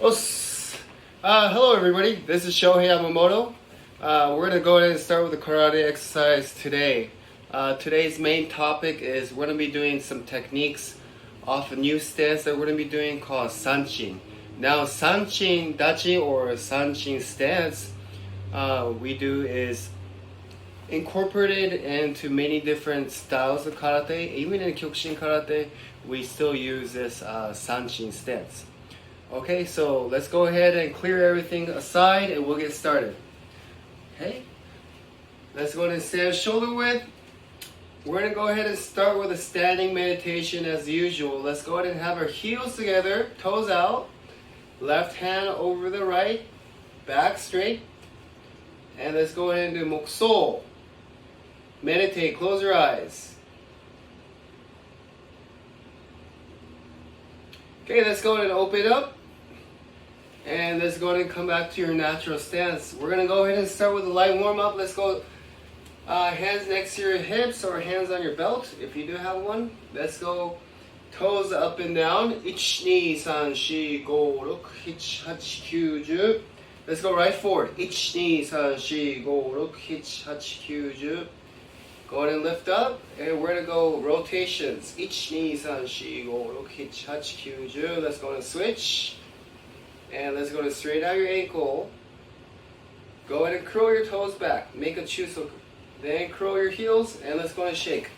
Hello everybody, this is Shohei Yamamoto. We're going to go ahead and start with the karate exercise today. Today's main topic is we're going to be doing some techniques off a new stance that we're going to be doing called Sanchin. Now Sanchindachi or Sanchin stance we do is incorporated into many different styles of karate. Even in Kyokushin Karate, we still use this Sanchin stance. Okay, so let's go ahead and clear everything aside and we'll get started. Okay, let's go ahead and stand shoulder width. We're going to go ahead and start with a standing meditation as usual. Let's go ahead and have our heels together, toes out, left hand over the right, back straight. And let's go ahead and do mokso. Meditate, close your eyes. Okay, let's go ahead and open up. And let's go ahead and come back to your natural stance. We're going to go ahead and start with a light warm-up. Let's go hands next to your hips or hands on your belt if you do have one. Let's go toes up and down. 1, 2, 3, 4, 5, 6, 7, 8, 9, 10. Let's go right forward. 1, 2, 3, 4, 5, 6, 7, 8, 9, 10. Go ahead and lift up, and we're going to go rotations. 1, 2, 3, 4, 5, 6, 7, 8, 9, 10. Let's go and switch. And let's go to straighten out your ankle. Go ahead and curl your toes back. Make a chusoku. Then curl your heels, and let's go and shake.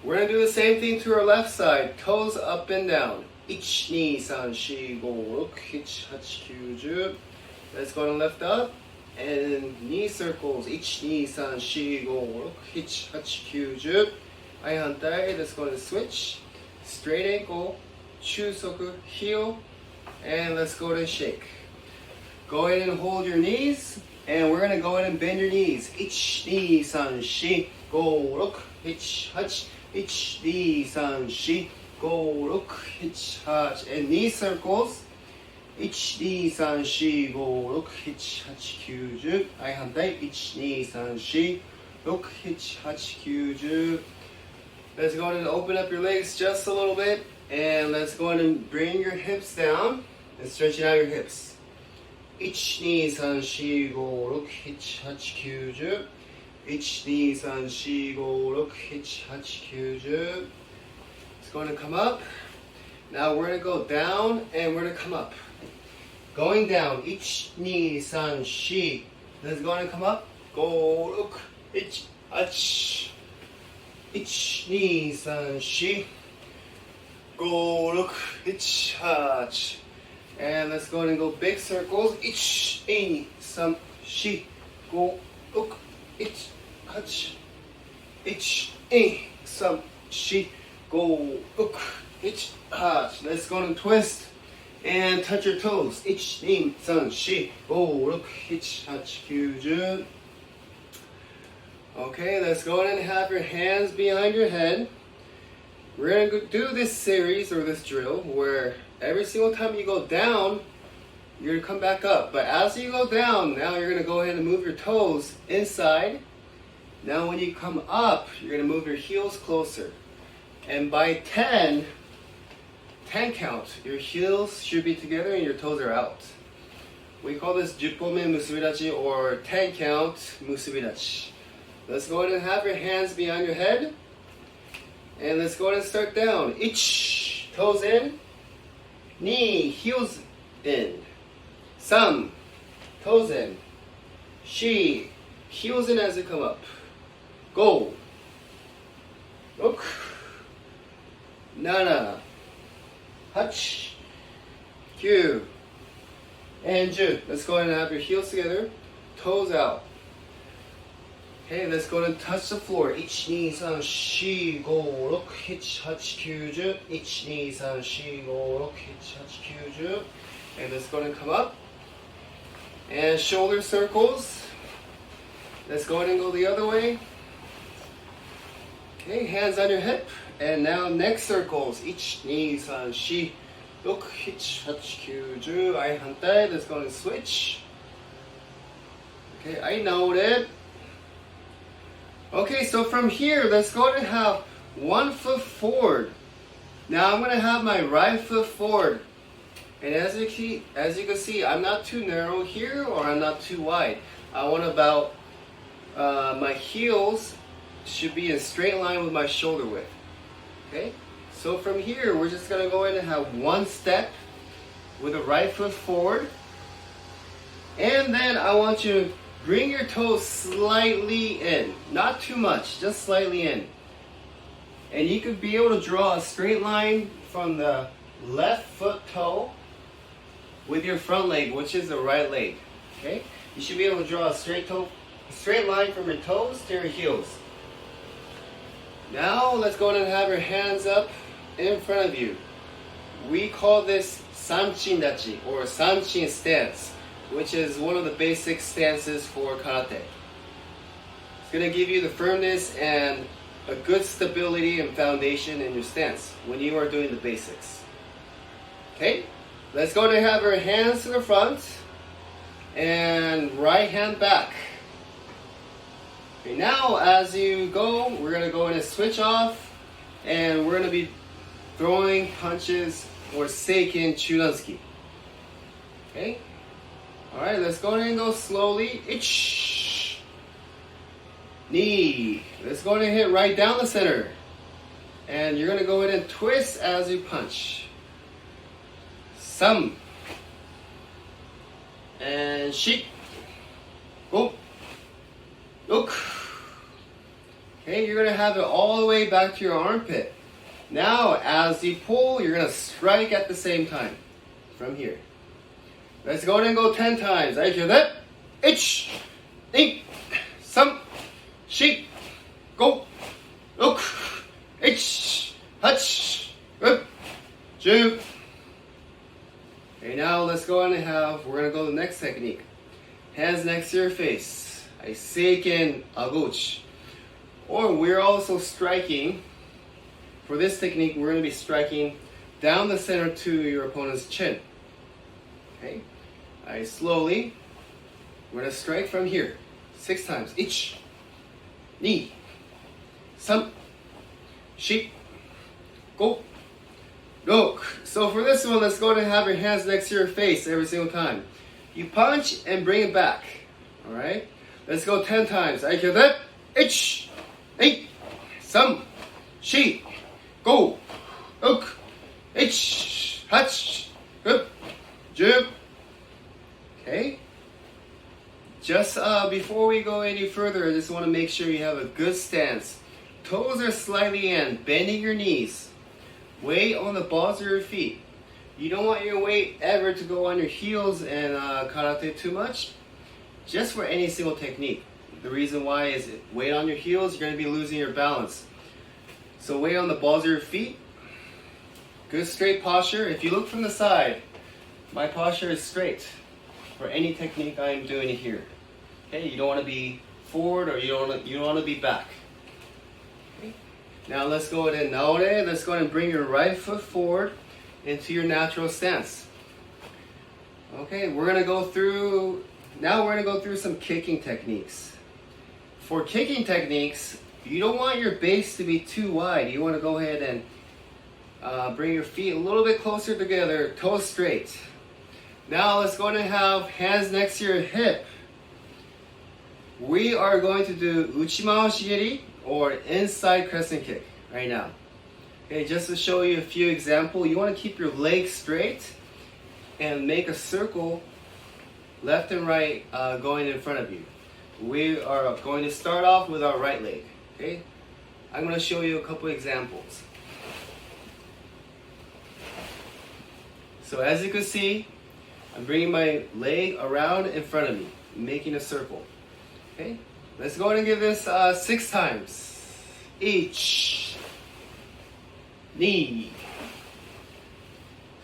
We're going to do the same thing to our left side. Toes up and down. 1, 2, 3, 4, 5, 6, 7, 8, 9, 10. Let's go and lift up. And knee circles. 1, 2, 3, 4, 5, 6, 7, 8, 9, 10. はい、反対。Let's go and switch. Straight ankle. Chusoku. Heel. And let's go ahead and shake. Go ahead and hold your knees. And we're going to go ahead and bend your knees. 1, 2, 3, 4, 5, 6, 7, 8, 9, 10. And knee circles. 1, 2, 3, 4, 5, 6, 7, 8, 9, 10. はい、反対。1, 2, 3, 4, 6, 7, 8, 9, 10. Let's go ahead and open up your legs just a little bit. And let's go ahead and bring your hips down and stretching out your hips. 1, 2, 3, 4, 5, 6, 7, 8, 9, 10. 1, 2, 3, 4, 5, 6, 7, 8, 9, 10. It's going to come up. Now we're going to go down and we're going to come up. Going down. 1, 2, 3, 4. Let's go and come up. 5, 6, 7, 8. 1, 2, 3, 4. 5, 6, 7, 8. And let's go ahead and go big circles. 1, 2, 3, 4, 5, 6, 7, 8. 1, 2, 3, 4, 5, 6, 7, 8. Let's go and twist and touch your toes. 1, 2, 3, 4, 5, 6, 7, 8, 9, 10. Okay, let's go ahead and have your hands behind your head. We're going to do this series or this drill where every single time you go down, you're going to come back up. But as you go down, now you're going to go ahead and move your toes inside. Now when you come up, you're going to move your heels closer. And by 10 count, your heels should be together and your toes are out. We call this 10本目結び立ち or 10 count 結び立ち. Let's go ahead and have your hands behind your head. And let's go ahead and start down. 1, toes in. 2, heels in. 3, toes in. 4, heels in as you come up. 5, 6, 7, 8, 9, and 10. Let's go ahead and have your heels together, toes out. Okay, let's go ahead and touch the floor. 1, 2, 3, 4, 5, 6, 7, 8, 9, 10. 1, 2, 3, 4, 5, 6, 7, 8, 9, 10. And let's go ahead and come up. And shoulder circles. Let's go ahead and go the other way. Okay, hands on your hip. And now neck circles. 1, 2, 3, 4, 5, 6, 7, 8, 9, 10. はい、反対. Let's go ahead and switch. Okay, I noted. Okay, so from here, let's go ahead and have one foot forward. Now I'm going to have my right foot forward. And as you can see, I'm not too narrow here or I'm not too wide. I want about my heels should be in straight line with my shoulder width. Okay? So from here, we're just gonna go in and have one step with the right foot forward. And then I want you to bring your toes slightly in. Not too much, just slightly in. And you could be able to draw a straight line from the left foot toe with your front leg, which is the right leg. Okay? You should be able to draw a straight line from your toes to your heels. Now let's go ahead and have your hands up in front of you. We call this Sanchindachi or Sanchin stance, which is one of the basic stances for karate. It's going to give you the firmness and a good stability and foundation in your stance when you are doing the basics. Okay, let's go ahead and have our hands to the front and right hand back. Okay, now as you go, we're going to go ahead and switch off and we're going to be throwing punches or Seiken Chudan. Okay, alright, let's go ahead and go slowly. Ich, knee. Let's go ahead and hit right down the center. And you're going to go ahead and twist as you punch. Some. And shik. Go. Look. Okay, you're going to have it all the way back to your armpit. Now, as you pull, you're going to strike at the same time. From here. Let's go ahead and go 10 times. I hear that. Ich. Ink. Some. Shik. Go. Look. Ich. Hutch. Up. Ju. Okay, now let's go on and we're going to go to the next technique. Hands next to your face. I Seiken Aguchi. Or we're also striking, for this technique, we're going to be striking down the center to your opponent's chin. Okay? I slowly, we're going to strike from here. 6 times. Ich. Ni. Some. Shik. Go. Look. So for this one, let's go ahead and have your hands next to your face every single time. You punch and bring it back. Alright? Let's go 10 times. I hear that. Ich. Eight. Some. Shi. Go. Look. Ich. Hutch. Up. Ju. Okay? Just before we go any further, I just want to make sure you have a good stance. Toes are slightly in, bending your knees. Weight on the balls of your feet. You don't want your weight ever to go on your heels and karate too much, just for any single technique. The reason why is weight on your heels, you're going to be losing your balance. So weight on the balls of your feet. Good straight posture. If you look from the side, my posture is straight for any technique I'm doing here. Okay, you don't want to be forward or you don't want to be back. Okay. Now let's go ahead and let's go ahead and bring your right foot forward into your natural stance. Okay, we're gonna go through some kicking techniques. For kicking techniques, you don't want your base to be too wide. You want to go ahead and bring your feet a little bit closer together, toes straight. Now let's go ahead and have hands next to your hip. We are going to do Uchimashiri or inside crescent kick right now. Okay, just to show you a few examples, you want to keep your legs straight and make a circle left and right going in front of you. We are going to start off with our right leg. Okay, I'm going to show you a couple examples. So as you can see, I'm bringing my leg around in front of me, making a circle. Okay, let's go ahead and give this 6 times. Ich, ni,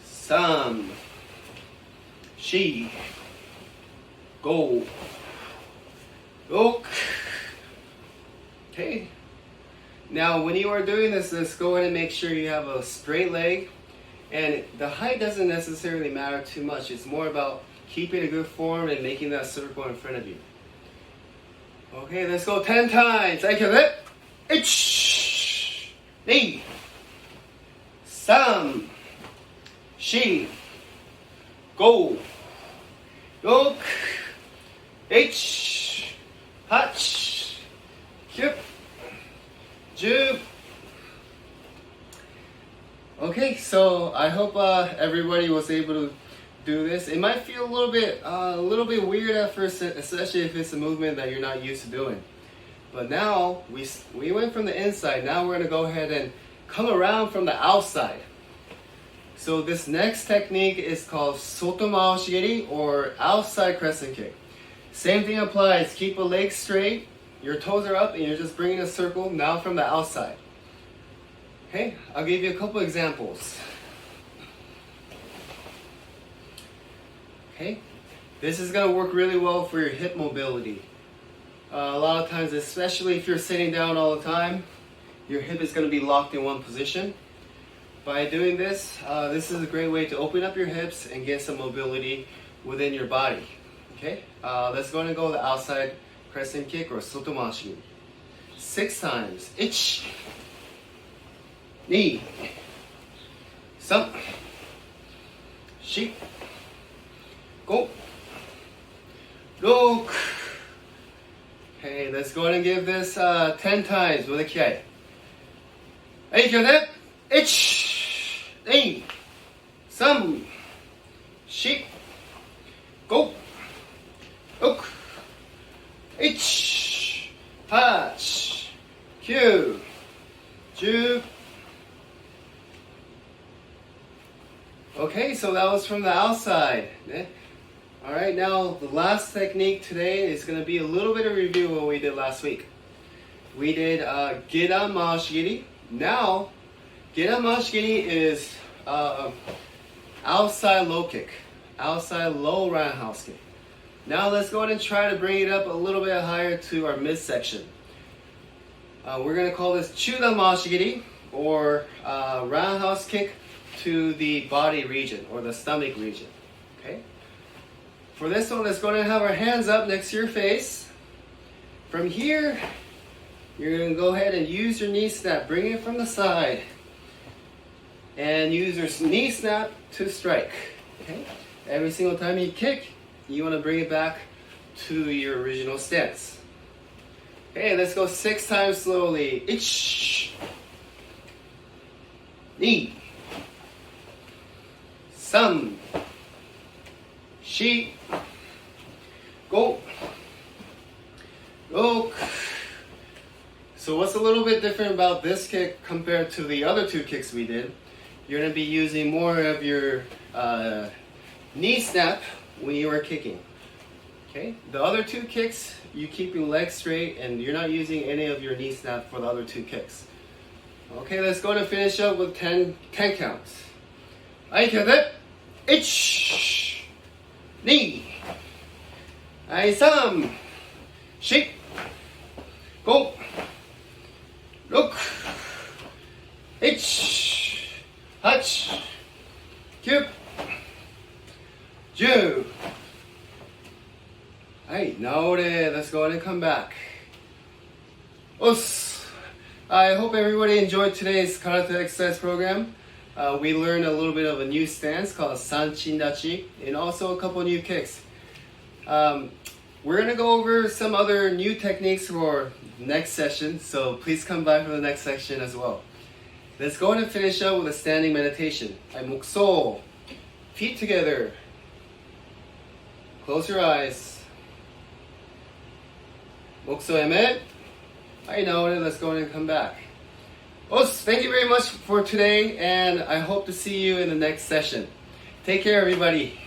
some, shi, go, look. Okay. Now, when you are doing this, let's go ahead and make sure you have a straight leg. And the height doesn't necessarily matter too much. It's more about keeping a good form and making that circle in front of you. Okay, let's go 10 times. I can it. Ich, ni, some, shi, go. Yoke. H. Hach. Kyup. Ju. Okay, so I hope everybody was able to do this. It might feel a little bit weird at first, especially if it's a movement that you're not used to doing. But now we went from the inside. Now we're gonna go ahead and come around from the outside. So this next technique is called Sotoma geri, or outside crescent kick. Same thing applies. Keep a leg straight. Your toes are up, and you're just bringing a circle now from the outside. Okay, I'll give you a couple examples. Okay, this is going to work really well for your hip mobility. A lot of times, especially if you're sitting down all the time, your hip is going to be locked in one position. By doing this, this is a great way to open up your hips and get some mobility within your body. Okay, let's go and go the outside crescent kick or Soto Mashikiri. 6 times. 1, 2, 3, 4, 5, 6. Okay, let's go ahead and give this 10 times with a Kiai. はい、気をつけ。1、2、3、4、5、6、1、8、9、10. Okay, so that was from the outside. Alright, now the last technique today is going to be a little bit of review of what we did last week. We did Chuda Mashikiri. Now, Chuda Mashikiri is outside low kick, outside low roundhouse kick. Now let's go ahead and try to bring it up a little bit higher to our midsection. We're going to call this Chuda Mashikiri, or roundhouse kick to the body region or the stomach region. Okay. For this one, let's go ahead and have our hands up next to your face. From here, you're going to go ahead and use your knee snap. Bring it from the side. And use your knee snap to strike. Okay? Every single time you kick, you want to bring it back to your original stance. Okay, let's go 6 times slowly. 1, 2, 3, 4, 5, 6. So what's a little bit different about this kick compared to the other 2 kicks we did? You're going to be using more of your knee snap when you are kicking. Okay, the other 2 kicks, you keep your legs straight and you're not using any of your knee snap for the other 2 kicks. Okay, let's go and finish up with 10 counts. はい、気をつけ。 1、2、はい、3、4、5、6、1、8、9、10. Alright, now let's go ahead and come back. Os. I hope everybody enjoyed today's karate exercise program. We learned a little bit of a new stance called Sanchindachi and also a couple new kicks. We're going to go over some other new techniques for next session, so please come by for the next section as well. Let's go ahead and finish up with a standing meditation. 목소, feet together. Close your eyes. 목소 에멧. I know it. Let's go ahead and come back. Thank you very much for today, and I hope to see you in the next session. Take care, everybody.